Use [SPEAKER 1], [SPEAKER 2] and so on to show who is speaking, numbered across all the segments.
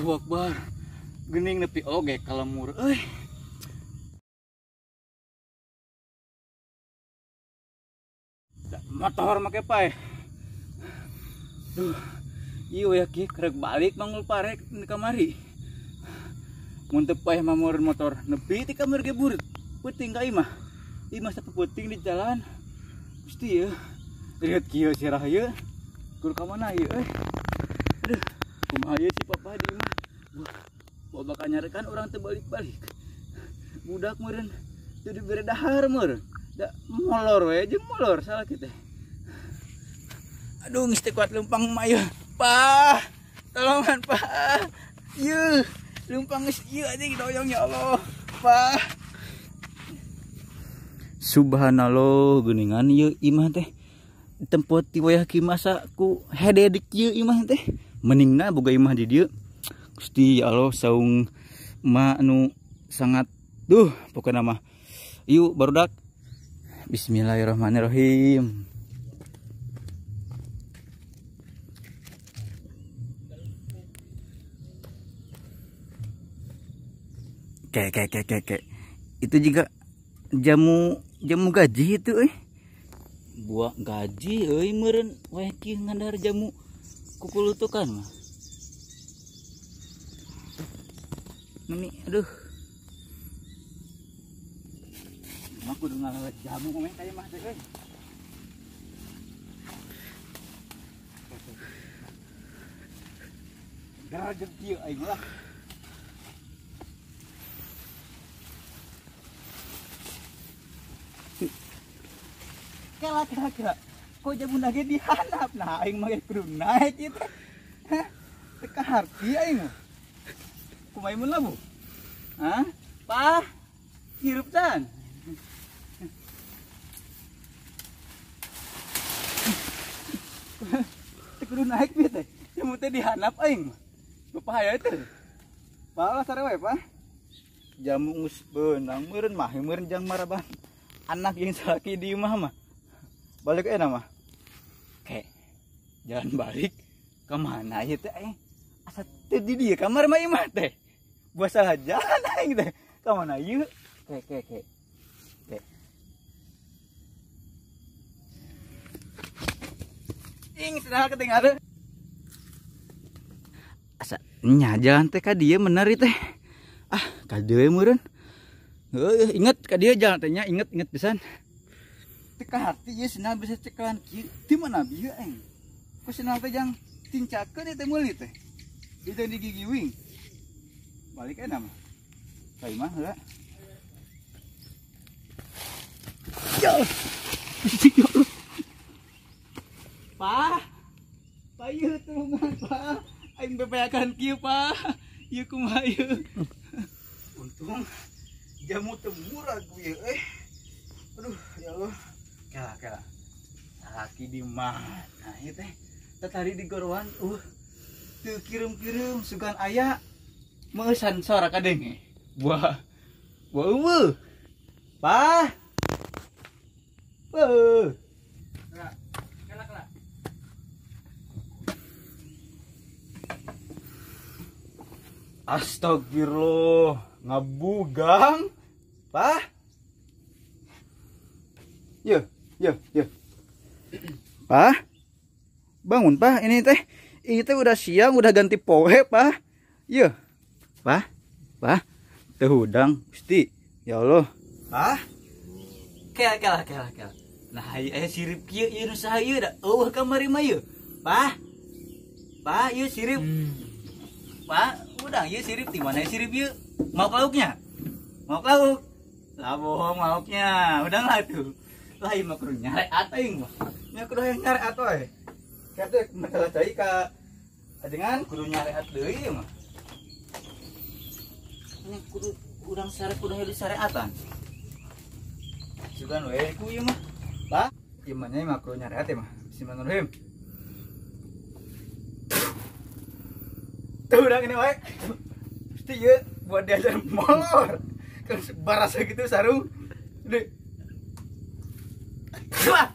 [SPEAKER 1] Allahu Akbar. Gening nepi oge kalemur euy. Motor make pae. Duh. Ieu ya ki krek balik mangul parek di kamari. Mun teu paeh mameureun motor nepi ti kamari ge burit. Peuting ka imah. Imah sapeuting di jalan. Gusti ya. Lihat kieu sirah ieu. Kur ka mana ieu euy. Aduh, kumaha ieu si papa di imah. Wah, bakal nyarekan orang teu balik-balik. Budak meureun teu dibere dahar meureun. Da molor we jeung molor salah kitu. Aduh, geus teu kuat leumpang mah ieu. Pa, tolongan pa. Ieu, leumpang geus ieu anjing doyong ya Allah. Pa. Subhanallah, geuningan ieu imah teh. Tempat ti wayah kieu masa ku hede dik ieu imah teh. Meningna boga imah di dieu. Gusti ya Allah saung ma anu sangat pokokna mah. Yuk barudak. Bismillahirrahmanirrahim. Kek. Itu juga jamu gaji itu buah gaji meureun weh kieu ngandar jamu kukulutukan mah. Ini aduh. Mah kudu ngalawet jamu mah kaya mah teh euy. Garagep kieu aing lah. Kela. Kok jamu nage dihanap nah aing mah kudu naik kitu. Hah? Teka harti aing mah. Kumaha mun labu? Hah? Pa, hirup tan. Teu kudu naik pieu teh. Jamu teh dihanap aing mah. Bapahaya teh. Balas sarewe, Pa. Jamu geus beunang meureun mah meureun jang maraban. Anak yang salaki di imah mah. Balik mah. Kek. Jalan balik ke mana ieu teh aing? Asa teu di dieu kamar mah imah teh. Buat salah jalan aing teh. Ka mana ieu? Kek. Ing salah ketinggalan. Asa nya jalan teh ka dieu bener teh. Ah, ka dieu meureun. Heuh, inget ka dieu jalan teh nya inget pisan. Teka hati ya senang bisa cekan kieu di mana bieu aing. Ku senang teh jang tincakeun teh meuli teh. Di teh digigiwing. Balik mah. Ka imah heula. Ya. Pa ieu tulungan pa. Aing bebeakan kieu pa. Ieu kumaha ieu. Untung jamu teu murah gue Aduh ya Allah. Kela. Laki di mana ieu teh? Tadi di gorowan teu kirim-kirim sugan aya meusan sora kadenge. Buah eueuh. Pa. Kela. Astagfirullah, ngabugang. Pa. Ya. Pa. Bangun, Pa. Ini teh udah siang, udah ganti poe, Pa. Ya. Pa. Teu hudang, Gusti. Ya Allah. Pa. Kela. Nah, aya sirip kieu ieu nu saha ieu da? Eueuh kamari mah ieu. Pa, ieu sirip. Pa, udang ieu sirip di mana sirip ieu? Mau lauknya? Mau lauk? Lah bohong lauknya. Udahlah tuh. Lain mah kudu nyare aing mah. Nya kudu hayang nyare atoy. Kate masalah cai ka adengan kudu nyare at deui mah. Nya kudu urang sare kudu hayang disareatan. Sugan we ku ieu mah. Pa, ieu mah nya mah kudu nyare at mah. Bismillahirrahmanirrahim. Tuh urang ini wae. Pasti ieu buat diajar molor. Kan barasa gitu sarung. Deh. Wah.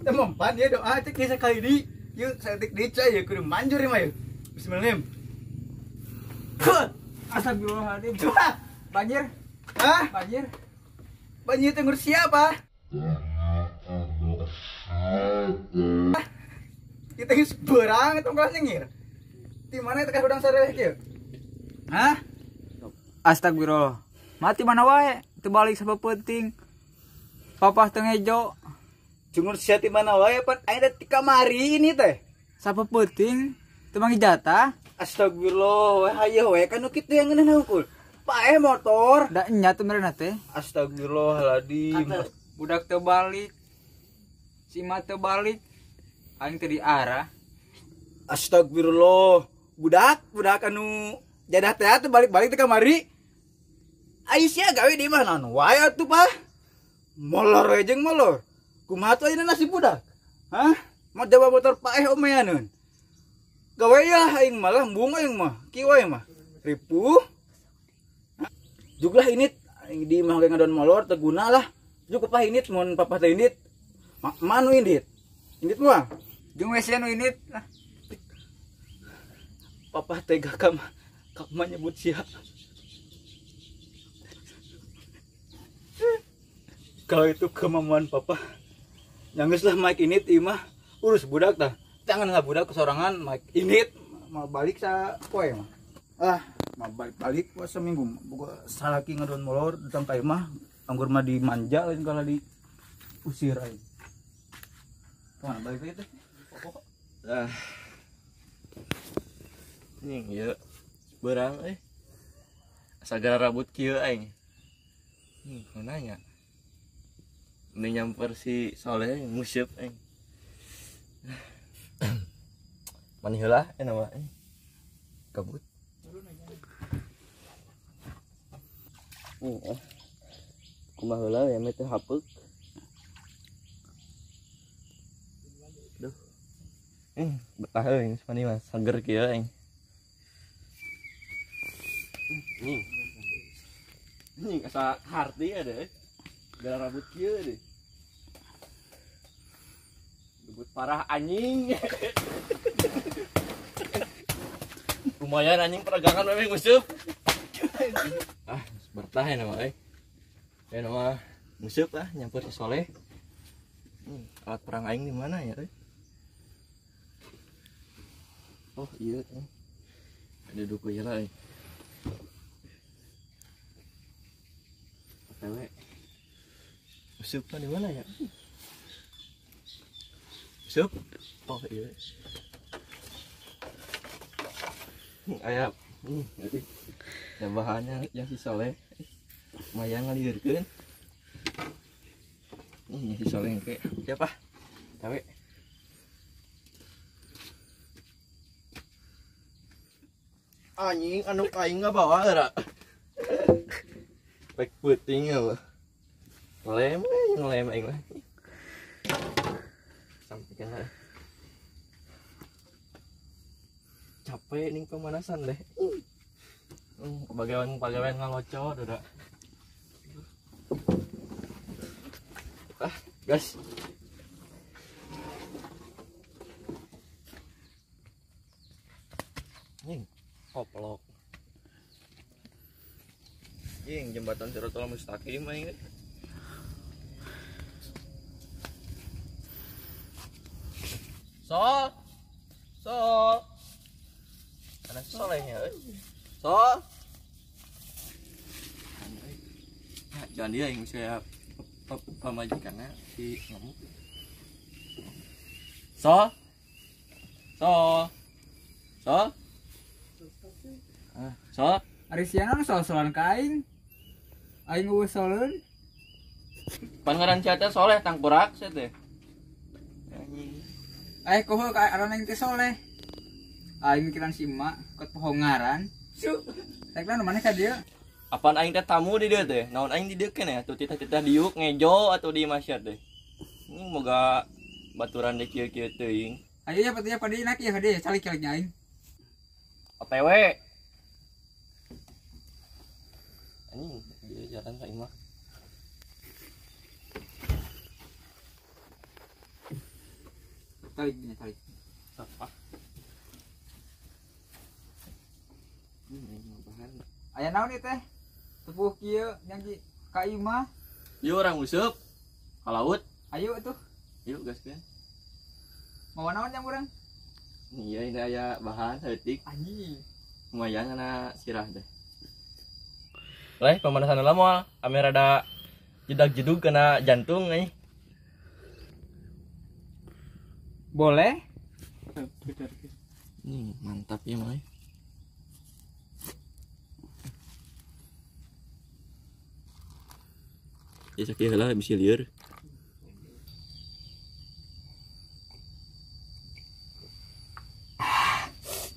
[SPEAKER 1] Mempan ya doa cek kisah kali di. Yuk saeutik dica ya kudu manjur mah yuk. Bismillahirrahmanirrahim.
[SPEAKER 2] Astagfirullahaladzim. Banjir.
[SPEAKER 1] Hah?
[SPEAKER 2] Banjir.
[SPEAKER 1] Banjir tenggur siapa? Kita geus beurang eta kelas nyengir. Di mana eta udang sareh kieu? Hah?
[SPEAKER 2] Astagfirullah. Mati mana wae? Teu balik sabab penting. Papa teu ngejo.
[SPEAKER 1] Cungur sia ti mana wae pan aya di kamari ini teh.
[SPEAKER 2] Sabab penting. Teu mangi jatah.
[SPEAKER 1] Astagfirullah, weh hayo we kan kitu yang ngeunah hungkul. Pae motor.
[SPEAKER 2] Da nya teu meureuh teh.
[SPEAKER 1] Astagfirullahaladzim.
[SPEAKER 2] Budak teu balik. Si mah teu balik. Aing teu diarah.
[SPEAKER 1] Astagfirullah. Budak anu jadah teh teh balik-balik teh kamari. Ai sia gawe di mana anu wae atuh Pak. Molor we jeung molor. Kumaha tuh ayeuna nasib budak? Hah? Mau coba motor paeh omeaneun. Gawe ya aing malah embung aing mah. Kieu wae mah. Ripuh. Juglah ini di mah ngadon molor teu guna lah. Juk papa init mun papa teh init. Manu init. Init mah.
[SPEAKER 2] Jeung WC nu ini.
[SPEAKER 1] Papa tega kama nyebut sia. Kalau itu kemampuan papa. Nyanggeuslah Mike init ieu mah urus budak tah. Jangan nggak budak kesorangan Mike init mau balik sa poe mah. Mau balik puasa minggu. Boga salaki ngadon molor datang ka imah anggur mah dimanja lain kala diusir aing. Kemana balik lagi teh?
[SPEAKER 3] Ning ieu beurang sagara rambut kieu aing. Nanya. Ini nyamper si Soleh musyeub aing. Mani heula nama kabut. Kumaha heula ya meh teh hapeuk. Duh. Betah euy mani mah sager kieu aing. Nih asa harti ada gara rambut kieu deh. Rambut parah anjing. Lumayan anjing peregangan memang museup. Bertah ya nama ya nama museup nyamper si Soleh. Alat perang aing di mana ya Oh iya ada duku ieu lah OTW museup di mana ya museup oh iya aya ya bahannya yang si Soleh lumayan ngalireurkeun yang si Soleh kayak siapa tawe anjing anu aing ngabawa era pek peuting ya ngelem aing mah sampai kana capek ning pemanasan deh pagawean ngalocot udah gas ning koplok jembatan Siratul Mustaqim aing Sol anak Solehnya Sol ya, jangan dia yang saya pemajikannya si ngamuk Sol
[SPEAKER 2] Ari siana nu sol-solan ka aing. Aing geus soleun.
[SPEAKER 3] Pangaran cia teh Soleh tangkurak sia teh.
[SPEAKER 2] Kumaha ka aran aing teh Soleh. Aing mikiran si emak ket poho ngaran. Tekna nu maneh ka dieu?
[SPEAKER 3] Apaan aing teh tamu di dieu teh? Naon aing di dieu keneh atuh titah-titah diuk ngejo atau di masyad teh. Ini moga baturan deh kieu-kieu teuing.
[SPEAKER 2] Ayo ya padi nak ya hade calik-caliknya aing.
[SPEAKER 3] OTW. Anjing, dia jalan ka imah.
[SPEAKER 2] Tarik.
[SPEAKER 3] Apa?
[SPEAKER 2] Aya naon ieu teh? Tepuh kieu yang di ka imah.
[SPEAKER 3] Yuk orang usup. Ka laut.
[SPEAKER 2] Ayo tuh.
[SPEAKER 3] Yuk gaskeun.
[SPEAKER 2] Mau naon yang urang?
[SPEAKER 3] Iya ini aya bahan heutik.
[SPEAKER 2] Anjing.
[SPEAKER 3] Lumayan kana sirah teh. Leh pemanasan heula moal ame rada jedag-jedug kena jantung nih.
[SPEAKER 2] Boleh?
[SPEAKER 3] Mantap ya mah. Ya sakit heula bisa lieur.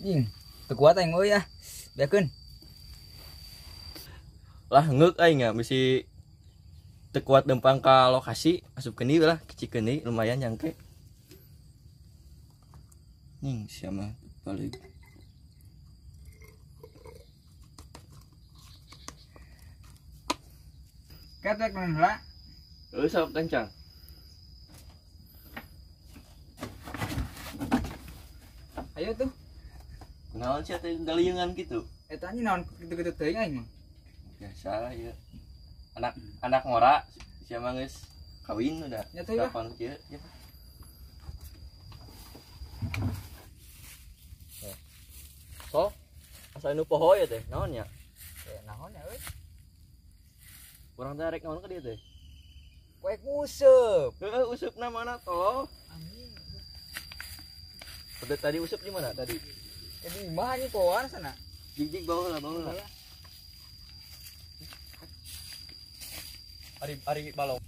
[SPEAKER 2] Jing, teu kuat aing euy ah. Biakeun.
[SPEAKER 3] Lah ngeuk aing nya misi teu kuat dempang ka lokasi asup keuni lah kecikeun deui lumayan nyangke. Ning sia mah paling
[SPEAKER 2] Ketek naon heula?
[SPEAKER 3] sok kencang.
[SPEAKER 2] Ayo tuh.
[SPEAKER 3] Kunaon sia teh galiungan kitu?
[SPEAKER 2] Eta anjing naon kitu-kitu teuing aing mah.
[SPEAKER 3] Biasa ya. Anak ngora sia mah geus kawin udah.
[SPEAKER 2] Ya teh lah.
[SPEAKER 3] Kapan kieu? Ya. So, asa nu poho ya teh, naon nya?
[SPEAKER 2] Naon ya euy?
[SPEAKER 3] Urang teh rek naon ka dieu teh?
[SPEAKER 2] Kuek nguseup.
[SPEAKER 3] Heeh, usupna mana toh?
[SPEAKER 2] Anjing.
[SPEAKER 3] Udah tadi usup di mana tadi?
[SPEAKER 2] Di imah anjing poan sana.
[SPEAKER 3] Jig baheula baheula. Ari balong.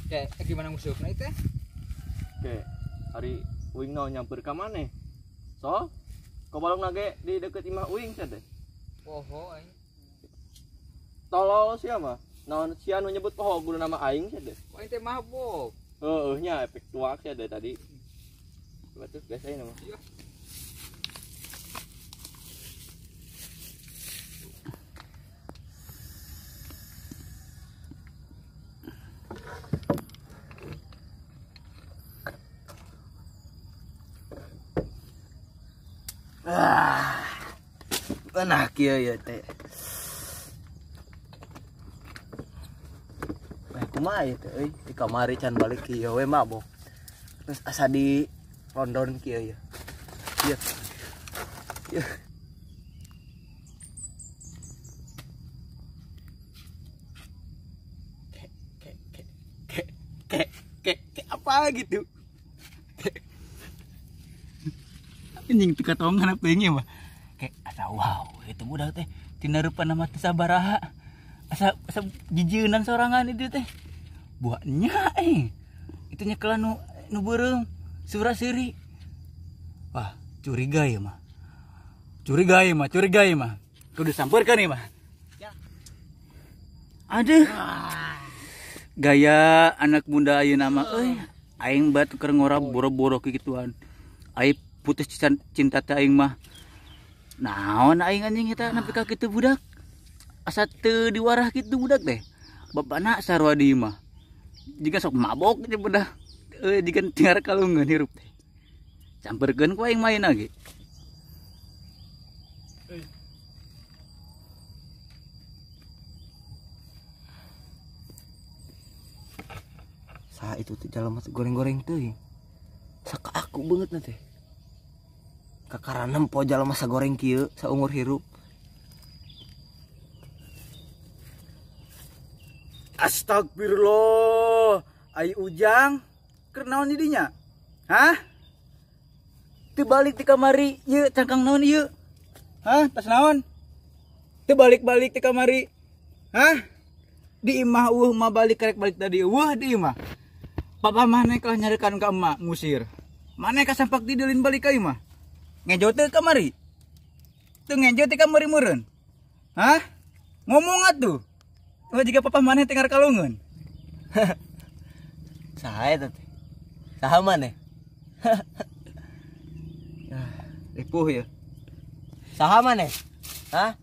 [SPEAKER 2] Kayak gimana ngusupna itu teh?
[SPEAKER 3] Oke, hari uing naon nyamper ka maneh? So, kau balong nage di deket imah uing sia teh.
[SPEAKER 2] Poho aing.
[SPEAKER 3] Tolol sia mah. Naon sia nu nyebut poho guru nama aing sia teh.
[SPEAKER 2] Aing teh mabok.
[SPEAKER 3] Heeh nya efek tuak sia teh tadi. Coba tuh biasain mah.
[SPEAKER 2] Iya.
[SPEAKER 1] Nah kieu ya teh. Kumaha ieu teh euy? Di kamari can balik kieu we mabok. Terus asa di London kieu ya. Ieu. Ieu. Kayak apa gitu? Anjing teu katongan apa ini mah. Kayak asa wow itu budak teh tina rupa nama teh sabaraha. Asa jijeunan sorangan itu teh. Buahnya itu nyekelan nu beureum surah seuri. Wah, curiga ya mah. Curiga ya mah. Kudu sampeurkeun ieu mah. Aduh. Gaya anak muda ayeuna mah euy. Aing batu keur ngora boro-boro kikituan. Aing putus cinta teh aing mah. Naon aing anjing eta nepi ka kitu budak. Asa teu diwarah kitu budak teh. Bapana sarua di imah. Jika sok mabok teh budak. Jika tinggal kalungan hirup teh. Camperkeun ku aing main lagi. Sa itu teh jalan masuk goreng-goreng teuing. Saka aku banget nanti. Kakaranem po jalan masa goreng kieu saumur hirup. Astagfirullah. Ai Ujang, keur naon di dinya? Hah? Teu balik ti kamari, ieu cangkang naon ieu? Hah? Tas naon? Teu balik-balik ti kamari. Hah? Di imah mah balik karek balik tadi. Di imah. Papa maneh kah nyarekan ka emak ngusir. Maneh ka sampak dideulin balik ka imah. Ngejo teu kamari. Teu ngejo ti kamari meureun. Hah? Ngomong atuh. Oh jika papa maneh teu ngarkalungeun. Saha eta teh? Saha maneh? Ripuh ya. Saha maneh? Hah?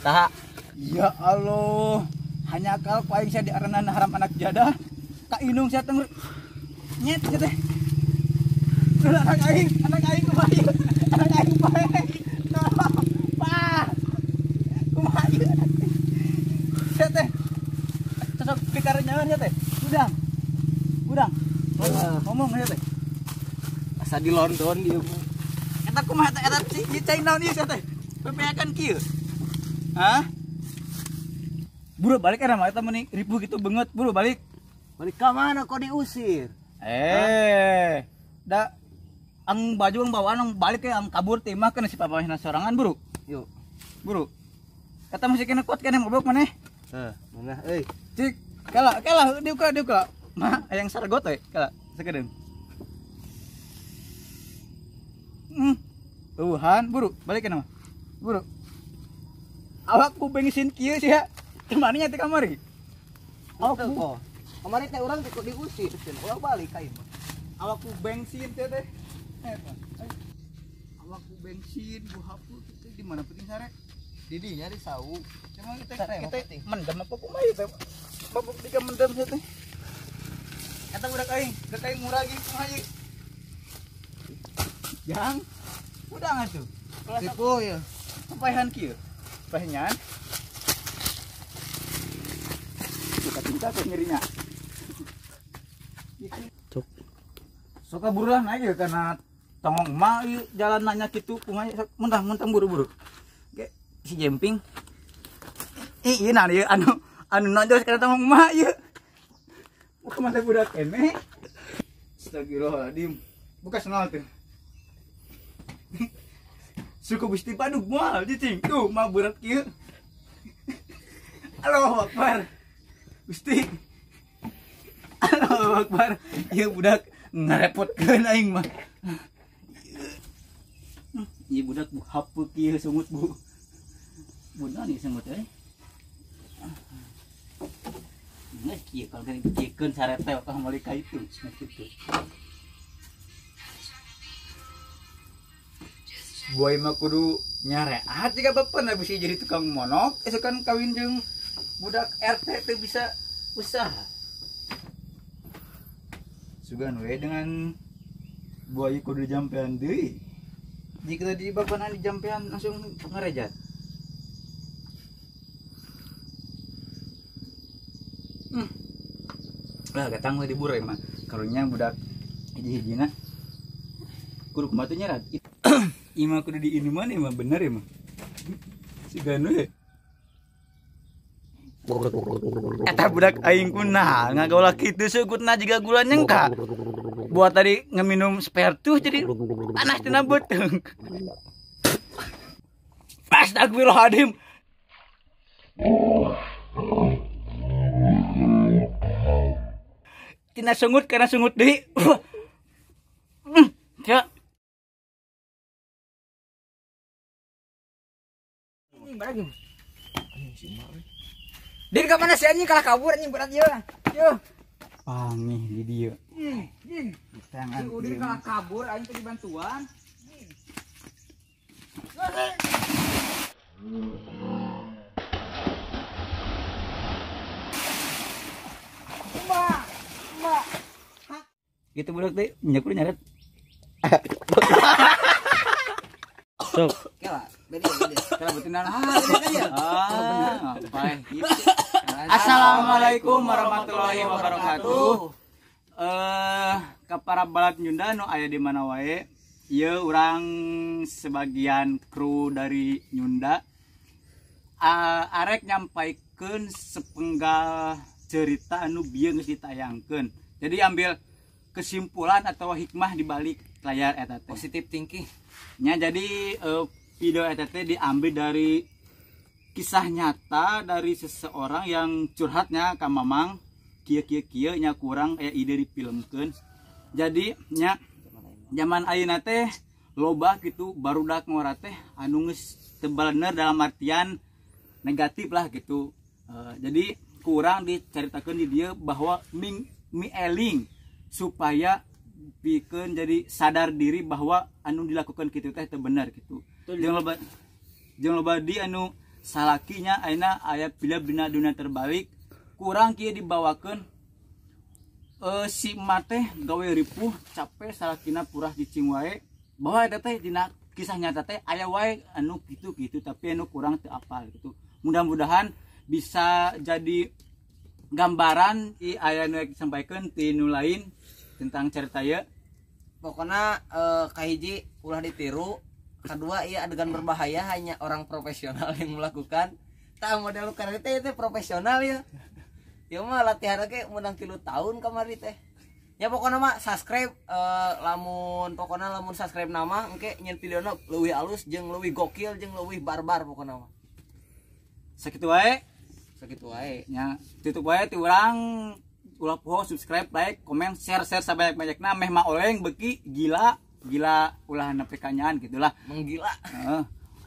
[SPEAKER 1] Saha? Ya Allah. Hanya kal ku aing sia diaranan haram anak jadah. Ka inung sia teh nyet teh. Anak aing
[SPEAKER 2] asa di London dia.
[SPEAKER 1] Eta kumaha eta cai naon ieu teh? Pepeakan kieu. Hah? Buru balik era mah eta meni ripuh gitu beungeut, buru balik.
[SPEAKER 2] Balik ka mana kok diusir?
[SPEAKER 1] Da ang baju ang bawaan ang balik ke ang kabur teh mah kana si papahna sorangan buru.
[SPEAKER 2] Yuk.
[SPEAKER 1] Buru. Eta masih kena kuat kana moblok maneh.
[SPEAKER 2] Mana euy?
[SPEAKER 1] Cik, kala diuka. Mah aya yang sargot we, kala sakedeung. Tuhan, buru, balik kana mah. Buru. Awak ku bensin kieu sih ya. Kemana nya teh kamari?
[SPEAKER 2] Awak kok. Kemarin teh urang teh diusir, urang balik ka ieu.
[SPEAKER 1] Awak ku bensin teh teh. Awak ku bensin, ku hapus teh di mana penting sare?
[SPEAKER 2] Di dinya di sau.
[SPEAKER 1] Cuma kita mendem apa kumaha ieu teh? Babuk diga mendem teh teh. Eta udah kaing nguragi kumaha ieu? Yang udah ngatuh.
[SPEAKER 2] Tipu ya.
[SPEAKER 1] Sampaihan kieu. Sampaihan. Kita tinta kok nyerinya.
[SPEAKER 2] Cuk.
[SPEAKER 1] Soka burulah naik ya karena tongong emak ieu jalan nanya kitu kumaha mentang buru-buru. Ge si jemping. Ieu na ieu anu nonjos kana tongong emak ieu. Bukan mata budak kene. Astagfirullahaladzim. Buka senal teh. Suku Gusti Paduk moal cicing. Tuh mah berat kieu. Allahu Akbar. Gusti. Allahu Akbar. Ieu budak ngarepotkeun aing mah. Ieu budak bu hapeuk kieu sungut bu. Bunna nih sungut euy. Nges kieu kalau geuning dikeun sarete ka malika itu. Nah kitu. Boy mah kudu nyareat jika bapak bisa jadi tukang monok, esokan kawin jeung budak RT teh bisa usaha. Sugan we dengan boy kudu jampean deui. Jika di bapanan di jampean langsung ngarejat. Lah katang we di burai mah. Karunya budak hiji-hijina kudu kumaha teh nyarat. Ima kudu di ini mana emang bener emang si ganu ya eta budak aing kuna ngagaula kitu seukutna jiga gula nyengka buat tadi ngeminum spertus jadi panas tina beuteung. Astagfirullahaladzim. Tina sungut karena sungut deui. Ya
[SPEAKER 2] Din ka mana si anjing kalah kabur anjing berat ieu. Yo.
[SPEAKER 1] Pangih di dieu.
[SPEAKER 2] Si Udin kalah kabur aing teh dibantuan. Mbak.
[SPEAKER 1] Gitu budak teh nya kudu nyaret.
[SPEAKER 2] Sok. Kela, beda. Kela betinan.
[SPEAKER 1] Assalamualaikum warahmatullahi wabarakatuh. Ka para balad Nyunda nu aya di mana wae. Ieu urang sebagian kru dari Nyunda arek nyampaikeun sepenggal cerita anu bieu geus ditayangkeun. Jadi ambil kesimpulan atau hikmah di balik layar eta teh.
[SPEAKER 2] Positif thinking.
[SPEAKER 1] Nya jadi video eta teh diambil dari kisah nyata dari seseorang yang curhatnya ka Mamang kieu nya kurang aya ide difilmkeun. Jadi nya zaman ayeuna teh loba gitu barudak ngora teh anu geus teu bener dalam artian negatif lah gitu. Jadi kurang diceritakeun di dieu bahwa eling supaya pikeun jadi sadar diri bahwa anu dilakukan kitu teh teu bener gitu. Jeung loba di anu salakinya ayeuna aya pila dina dunia terbalik kurang kieu dibawakeun si emak teh gawe ripuh capek salakina purah cicing wae bahwa eta teh dina kisah nyata teh aya wae anu kitu tapi anu kurang teu apal gitu. Mudah-mudahan bisa jadi gambaran aya nu disampaikeun ti nu lain tentang cerita ieu.
[SPEAKER 4] pokoknya kahiji ulah ditiru, kedua iya adegan berbahaya hanya orang profesional yang melakukan. Tah model karate itu profesional ya. Ya mah latihan ge menang 3 tahun kamari teh. Ya pokoknya mah subscribe lamun subscribe nama engke nyen videona leuwih alus jeung leuwih gokil jeung leuwih barbar pokoknya mah.
[SPEAKER 1] Sakitu wae.
[SPEAKER 4] Sakitu wae.
[SPEAKER 1] Nya tutup wae ti urang ulah poho subscribe, like, komen, share sabanyak-banyakna meh mah oleng beuki gila ulah nepi kanyaan gitulah.
[SPEAKER 4] Menggila.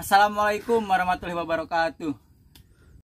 [SPEAKER 1] Assalamualaikum warahmatullahi wabarakatuh.